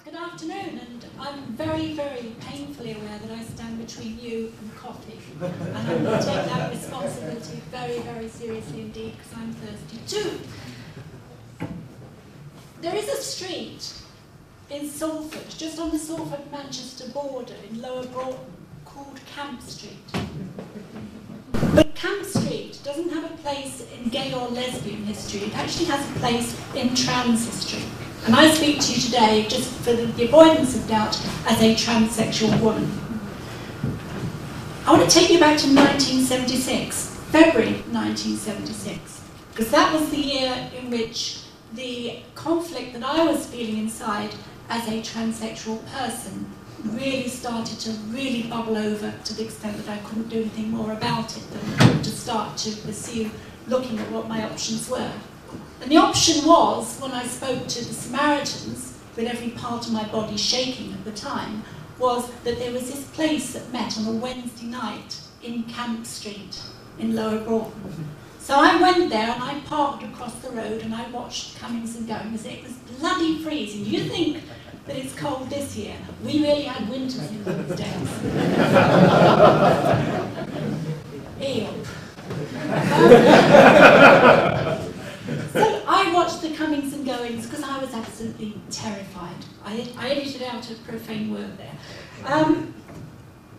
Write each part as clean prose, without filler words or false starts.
Good afternoon, and I'm very, very painfully aware that I stand between you and coffee. And I'm going to take that responsibility very, very seriously indeed, because I'm thirsty too. There is a street in Salford, just on the Salford-Manchester border in Lower Broughton, called Camp Street. But Camp Street doesn't have a place in gay or lesbian history, it actually has a place in trans history. And I speak to you today, just for the avoidance of doubt, as a transsexual woman. I want to take you back to 1976, February 1976, because that was the year in which the conflict that I was feeling inside as a transsexual person really started to really bubble over to the extent that I couldn't do anything more about it than to start to pursue looking at what my options were. And the option was, when I spoke to the Samaritans, with every part of my body shaking at the time, was that there was this place that met on a Wednesday night in Camp Street in Lower Broughton. So I went there and I parked across the road and I watched comings and goings. It was bloody freezing. You think that it's cold this year? We really had winters in those days. Ew. So I watched the comings and goings because I was absolutely terrified. I edited out a profane word there. And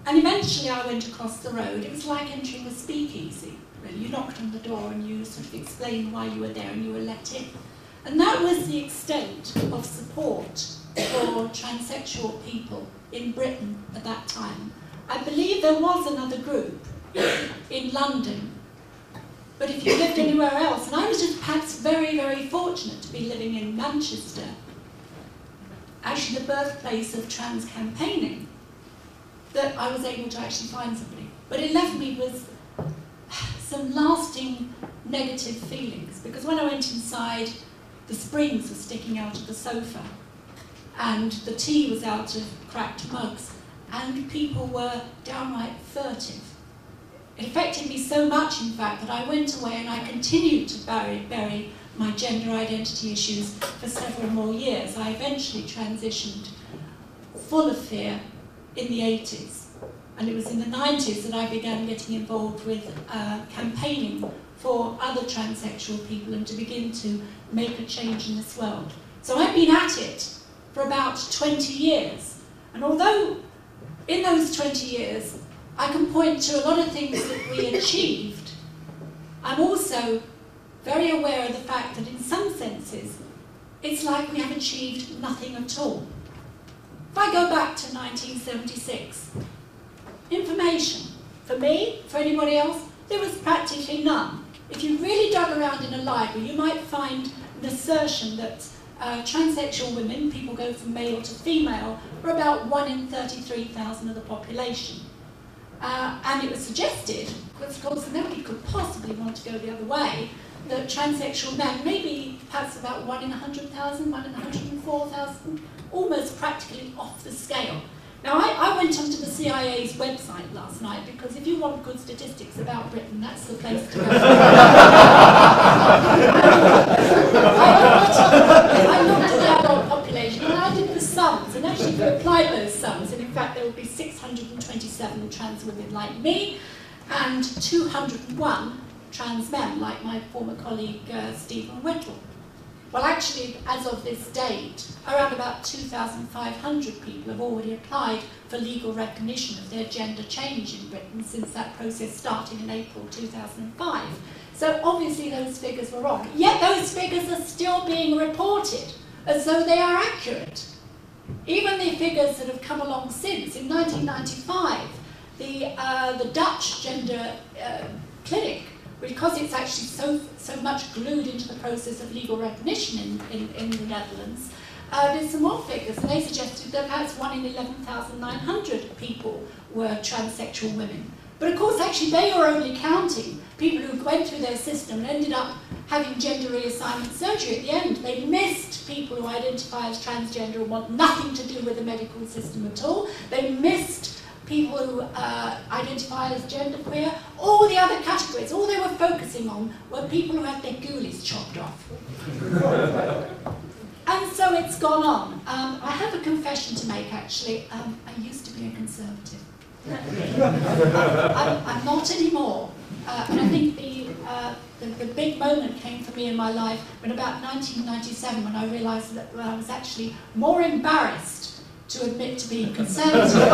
eventually I went across the road. It was like entering a speakeasy. Really. You knocked on the door and you sort of explained why you were there and you were let in. And that was the extent of support for transsexual people in Britain at that time. I believe there was another group in London, but if you lived anywhere else, and I was just perhaps very, very fortunate to be living in Manchester, actually the birthplace of trans campaigning, that I was able to actually find somebody. But it left me with some lasting negative feelings, because when I went inside, the springs were sticking out of the sofa, and the tea was out of cracked mugs, and people were downright furtive. It affected me so much, in fact, that I went away and I continued to bury my gender identity issues for several more years. I eventually transitioned full of fear in the 80s. And it was in the 90s that I began getting involved with campaigning for other transsexual people and to begin to make a change in this world. So I've been at it for about 20 years. And although in those 20 years, I can point to a lot of things that we achieved, I'm also very aware of the fact that in some senses, it's like we have achieved nothing at all. If I go back to 1976, information, for me, for anybody else, there was practically none. If you really dug around in a library, you might find an assertion that transsexual women, people go from male to female, were about 1 in 33,000 of the population. And it was suggested, because of course nobody could possibly want to go the other way, that transsexual men, maybe perhaps about 1 in 100,000, 1 in 104,000, almost practically off the scale. Now I went onto the CIA's website last night, because if you want good statistics about Britain, that's the place to go. I looked at the adult population and I did the sums, and actually if you applied those sums, and in fact there would be 627 trans women like me, and 201 trans men like my former colleague Stephen Whittle. Well, actually, as of this date, around about 2,500 people have already applied for legal recognition of their gender change in Britain since that process started in April 2005. So obviously those figures were wrong. Yet those figures are still being reported as though they are accurate. Even the figures that have come along since, in 1995, the Dutch gender clinic, because it's actually so much glued into the process of legal recognition in the Netherlands, there's some more figures, and they suggested that perhaps 1 in 11,900 people were transsexual women. But of course, actually, they were only counting people who went through their system and ended up having gender reassignment surgery at the end. They missed people who identify as transgender and want nothing to do with the medical system at all. They missed people who identify as genderqueer, all the other categories. All they were focusing on were people who had their ghoulies chopped off. And so it's gone on, I have a confession to make, actually. I used to be a conservative. I'm not anymore. And I think the big moment came for me in my life when about 1997, when I realised that I was actually more embarrassed to admit to being conservative.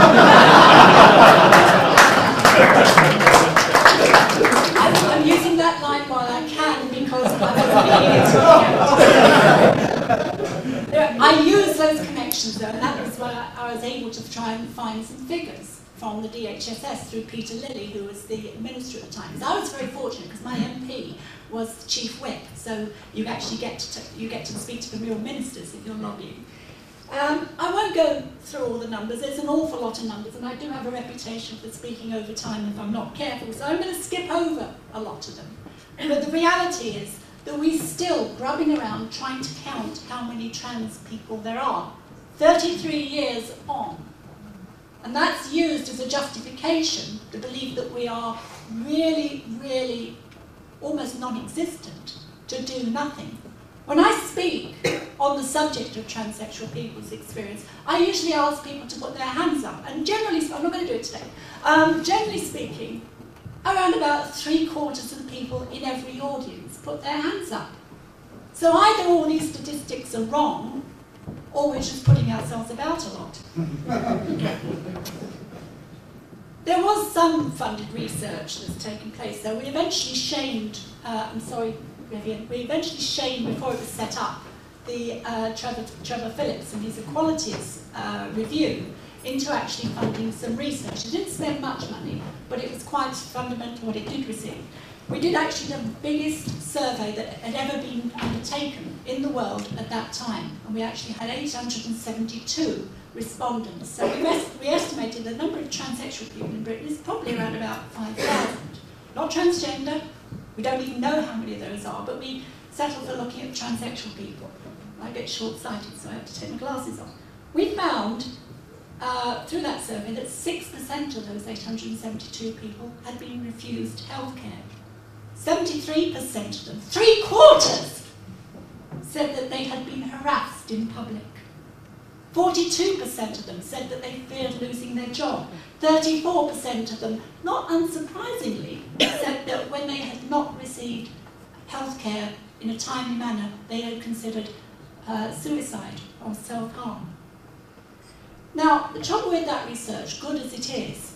I'm using that line while I can because I was being it. I use those connections though, and that was why I was able to try and find some figures from the DHSS through Peter Lilly, who was the minister at the time. Because I was very fortunate because my MP was the chief whip, so you actually get to speak to the real ministers if you're lobbying. I won't go through all the numbers. There's an awful lot of numbers, and I do have a reputation for speaking over time if I'm not careful, so I'm going to skip over a lot of them. But the reality is that we're still grubbing around trying to count how many trans people there are, 33 years on. And that's used as a justification to believe that we are really, really almost non-existent, to do nothing. When I speak on the subject of transsexual people's experience, I usually ask people to put their hands up. And generally, I'm not going to do it today, generally speaking, around about 3/4 of the people in every audience put their hands up. So either all these statistics are wrong, or we're just putting ourselves about a lot. There was some funded research that's taken place, though. We eventually shamed, I'm sorry, Vivian, we eventually shamed, before it was set up, the Trevor Phillips and his equalities review into actually funding some research. It didn't spend much money, but it was quite fundamental what it did receive. We did actually the biggest survey that had ever been undertaken in the world at that time, and we actually had 872 respondents. So we estimated the number of transsexual people in Britain is probably around about 5,000. Not transgender, we don't even know how many of those are, but we settled for looking at transsexual people. I get short-sighted, so I have to take my glasses off. We found through that survey that 6% of those 872 people had been refused healthcare. 73% of them, 3/4, said that they had been harassed in public. 42% of them said that they feared losing their job. 34% of them, not unsurprisingly, said that when they had not received healthcare in a timely manner, they had considered suicide or self-harm. Now, the trouble with that research, good as it is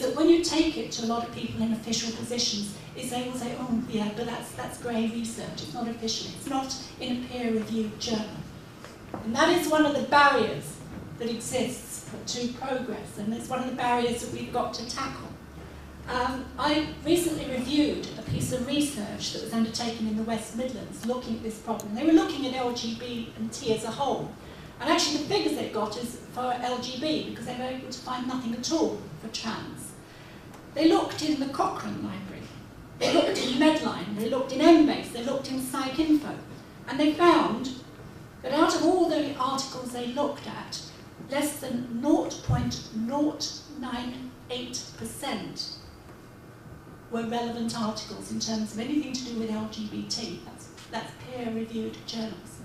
that when you take it to a lot of people in official positions, is they will say, oh yeah, but that's grey research, it's not official, it's not in a peer-reviewed journal. And that is one of the barriers that exists to progress, and it's one of the barriers that we've got to tackle. I recently reviewed a piece of research that was undertaken in the West Midlands looking at this problem. They were looking at LGBT as a whole. And actually the figures they got is for LGB, because they were able to find nothing at all for trans. They looked in the Cochrane Library, they looked in Medline, they looked in Embase, they looked in PsycInfo, and they found that out of all the articles they looked at, less than 0.098% were relevant articles in terms of anything to do with LGBT. That's peer-reviewed journals.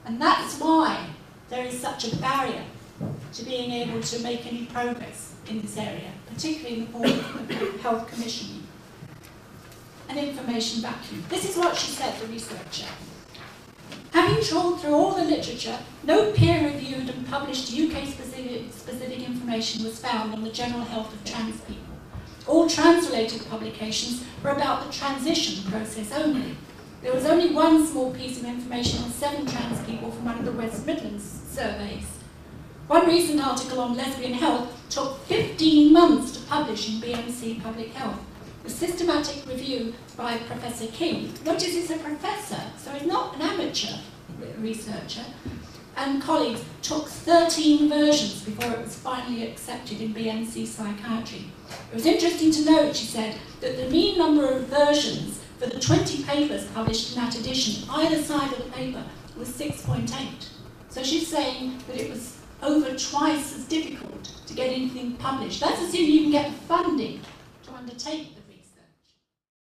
And that's why there is such a barrier to being able to make any progress in this area, particularly in the form of health commissioning. An information vacuum. This is what she said, the researcher. Having trawled through all the literature, no peer-reviewed and published UK-specific information was found on the general health of trans people. All trans-related publications were about the transition process only. There was only one small piece of information on 7 trans people from one of the West Midlands surveys. One recent article on lesbian health took 15 months to publish in BMC Public Health. The systematic review by Professor King, notice he's a professor, so he's not an amateur researcher, and colleagues took 13 versions before it was finally accepted in BMC Psychiatry. It was interesting to note, she said, that the mean number of versions for the 20 papers published in that edition, either side of the paper, was 6.8. So she's saying that it was over twice as difficult to get anything published. That's assuming you can get the funding to undertake